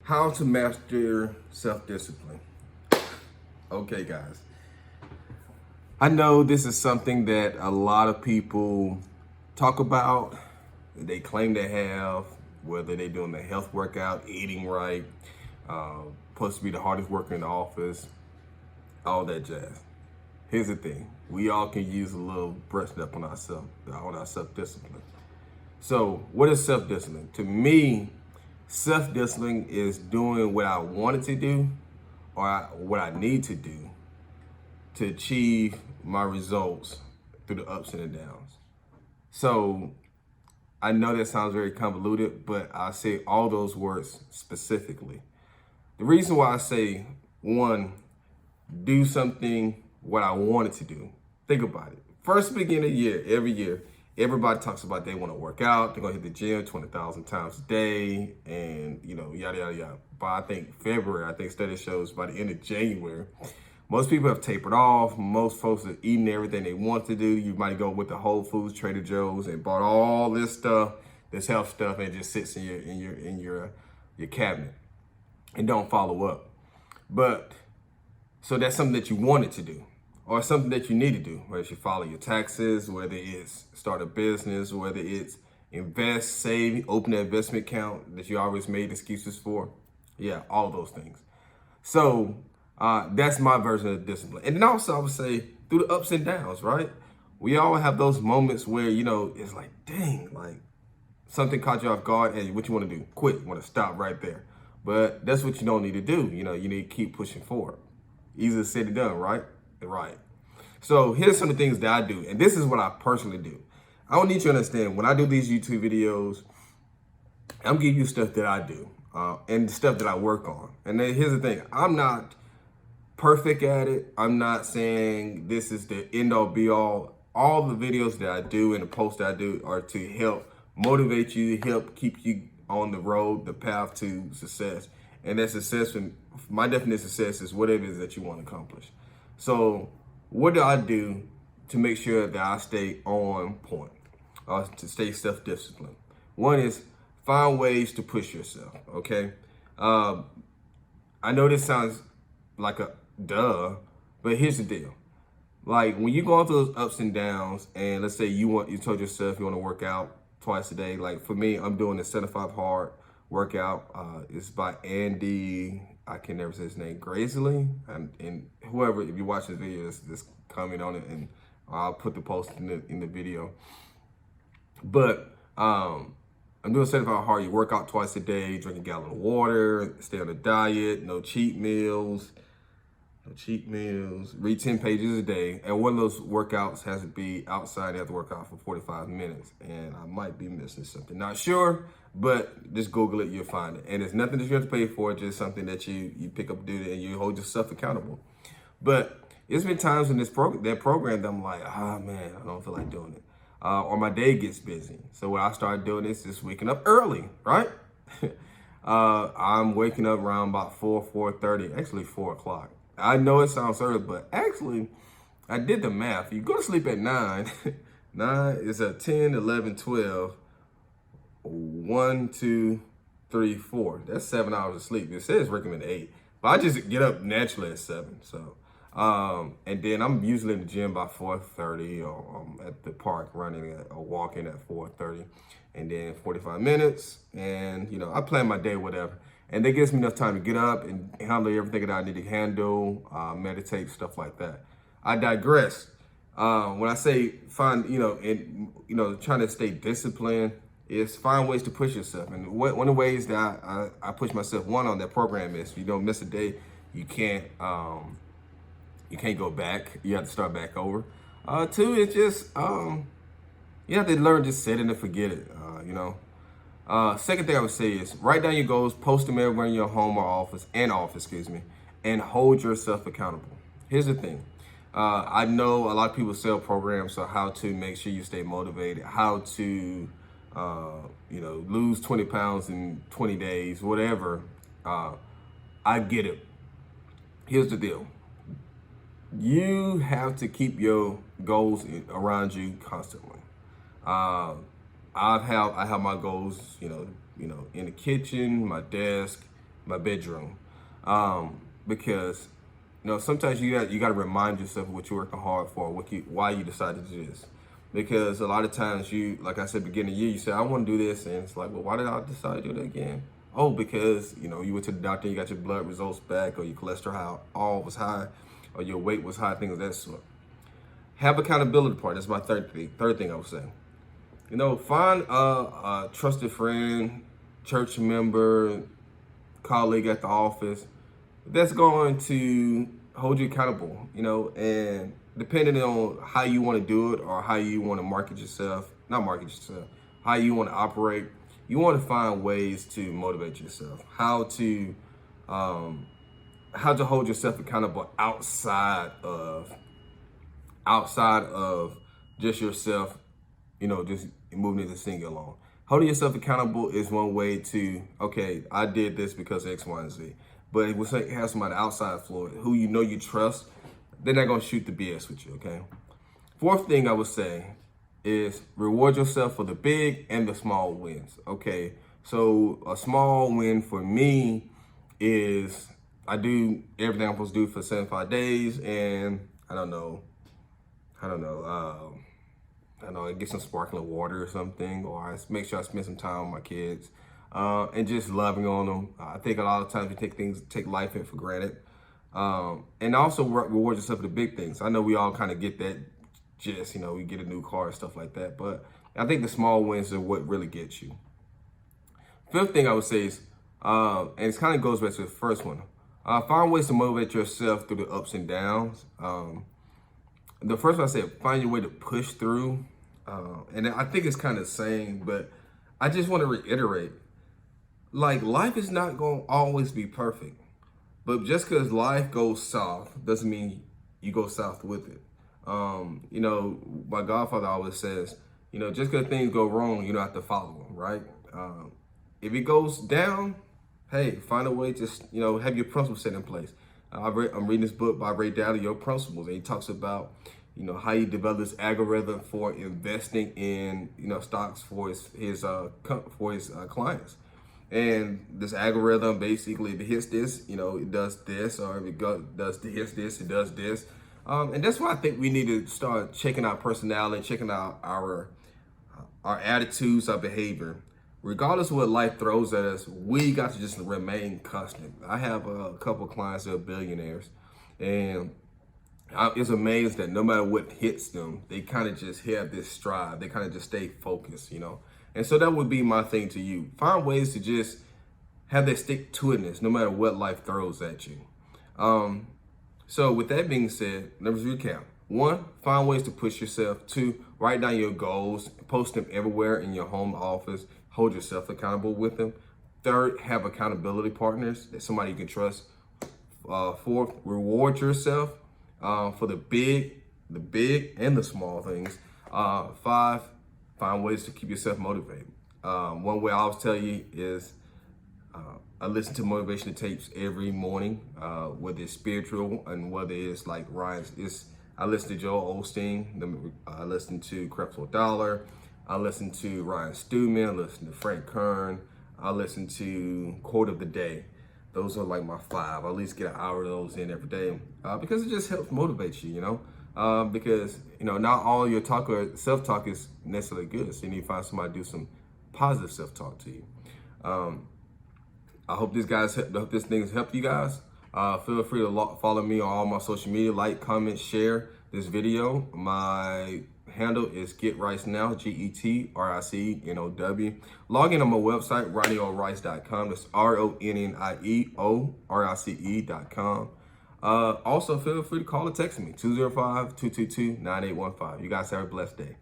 How to master self-discipline. Okay, guys. I know this is something that a lot of people talk about, they claim they have, whether they're doing the health workout, eating right, supposed to be the hardest worker in the office, all that jazz. Here's the thing. We all can use a little brushing up on our self-discipline. So what is self-discipline? To me, self-discipline is doing what I wanted to do or what I need to do to achieve my results through the ups and the downs. So I know that sounds very convoluted, but I say all those words specifically. The reason why I say, one, do something what I wanted to do. Think about it. First beginning of the year, every year, everybody talks about they want to work out, they're going to hit the gym 20,000 times a day, and, yada, yada, yada. By, I think, February, I think study shows by the end of January, most people have tapered off. Most folks are eating everything they want to do. You might go with the Whole Foods, Trader Joe's, and bought all this stuff, this health stuff, and it just sits in your cabinet and don't follow up. But so that's something that you wanted to do, or something that you need to do, whether it's you follow your taxes, whether it's start a business, whether it's invest, save, open an investment account that you always made excuses for. Yeah, all of those things. So that's my version of discipline. And then also I would say through the ups and downs, right? We all have those moments where, it's like, dang, like something caught you off guard. Hey, what you want to do? Quit. You want to stop right there. But that's what you don't need to do. You need to keep pushing forward. Easier said than done, right? Right. So here's some of the things that I do. And this is what I personally do. I don't need you to understand, when I do these YouTube videos, I'm giving you stuff that I do and stuff that I work on. And then here's the thing. I'm not perfect at it. I'm not saying this is the end all be all. All the videos that I do and the posts that I do are to help motivate you, help keep you on the road, the path to success. And that success, my definition of success is whatever it is that you want to accomplish. So what do I do to make sure that I stay on point, to stay self-disciplined? One is find ways to push yourself, okay? I know this sounds like a duh, but here's the deal. Like when you go through those ups and downs, and let's say you told yourself you want to work out twice a day. Like for me, I'm doing the 75 hard workout. It's by Andy, I can never say his name, Grazley, and whoever, if you watch this video, just comment on it, and I'll put the post in the video. But I'm doing 75 hard. You work out twice a day, drink a gallon of water, stay on a diet, no cheat meals, read 10 pages a day. And one of those workouts has to be outside. You have to work out for 45 minutes. And I might be missing something. Not sure, but just Google it, you'll find it. And it's nothing that you have to pay for, just something that you pick up, do, and you hold yourself accountable. But it's been times in that program that I'm like, man, I don't feel like doing it. Or my day gets busy. So what I started doing is just waking up early, right? I'm waking up around about 4:30, actually 4 o'clock. I know it sounds early, but actually I did the math. You go to sleep at 9, 9 is a 10, 11, 12, 1, 2, 3, 4. That's 7 hours of sleep. It says recommend 8, but I just get up naturally at 7. So, and then I'm usually in the gym by 4:30, or at the park running or walking at 4:30, and then 45 minutes. And, I plan my day, whatever. And that gives me enough time to get up and handle everything that I need to handle, meditate, stuff like that. I digress. When I say find, trying to stay disciplined is find ways to push yourself. And one of the ways that I push myself, one on that program is, if you don't miss a day, you can't go back. You have to start back over. Two, it's just, you have to learn to set it and forget it, Second thing I would say is write down your goals, post them everywhere in your home or office, and hold yourself accountable. Here's the thing. I know a lot of people sell programs on how to make sure you stay motivated, how to, lose 20 pounds in 20 days, whatever. I get it. Here's the deal. You have to keep your goals around you constantly. I have my goals, in the kitchen, my desk, my bedroom, because sometimes you got to remind yourself what you're working hard for, why you decided to do this. Because a lot of times like I said, beginning of the year, you say, I want to do this. And it's like, well, why did I decide to do it again? Oh, because, you went to the doctor, you got your blood results back, or your cholesterol all was high, or your weight was high, things of that sort. Have accountability part. That's my third thing I would say. Find a trusted friend, church member, colleague at the office that's going to hold you accountable, and depending on how you want to do it or how you want to how you want to operate, you want to find ways to motivate yourself, how to hold yourself accountable outside of just yourself, just moving into sing along. Holding yourself accountable is one way to, okay, I did this because X, Y, and Z. But if we have somebody outside Florida who you trust, they're not going to shoot the BS with you, okay? Fourth thing I would say is reward yourself for the big and the small wins, okay? So a small win for me is I do everything I'm supposed to do for 75 days, and I don't know, I get some sparkling water or something, or I make sure I spend some time with my kids, and just loving on them. I think a lot of times we take life for granted. And also reward yourself for the big things. I know we all kind of get that gist, we get a new car and stuff like that, but I think the small wins are what really gets you. Fifth thing I would say is, and it kind of goes back to the first one, find ways to motivate yourself through the ups and downs. The first one I said, find your way to push through. And I think it's kind of the same, but I just want to reiterate, like, life is not going to always be perfect. But just because life goes south doesn't mean you go south with it. My godfather always says, just because things go wrong, you don't have to follow them, right? If it goes down, hey, find a way to, have your principles set in place. I'm reading this book by Ray Dalio, Your Principles, and he talks about, how he developed this algorithm for investing in, stocks for his clients. And this algorithm basically, if it hits this, it does this, or if it does this, it does this. And that's why I think we need to start checking our personality, checking out our attitudes, our behavior. Regardless of what life throws at us, we got to just remain constant. I have a couple of clients that are billionaires, and it's amazing that no matter what hits them, they kind of just have this strive. They kind of just stay focused, And so that would be my thing to you. Find ways to just have that stick-to-itness no matter what life throws at you. So with that being said, let's recap. 1, find ways to push yourself. 2, write down your goals, post them everywhere in your home office, hold yourself accountable with them. 3rd, have accountability partners that somebody you can trust. 4th, reward yourself for the big and the small things. 5, find ways to keep yourself motivated. One way I always tell you is I listen to motivational tapes every morning, whether it's spiritual and whether it's like Ryan's. I listen to Joel Osteen. I listen to Creflo Dollar. I listen to Ryan Stewman. I listen to Frank Kern. I listen to Quote of the Day. Those are like my 5. I at least get an hour of those in every day because it just helps motivate you, because, not all your talk or self-talk is necessarily good. So you need to find somebody to do some positive self-talk to you. I hope this thing has helped you guys. Feel free to follow me on all my social media, like, comment, share this video. My handle is GetRiceNow, GetRiceNow. Log in on my website, RonnieORice.com. That's RonnieORice.com. Also, feel free to call or text me, 205-222-9815. You guys have a blessed day.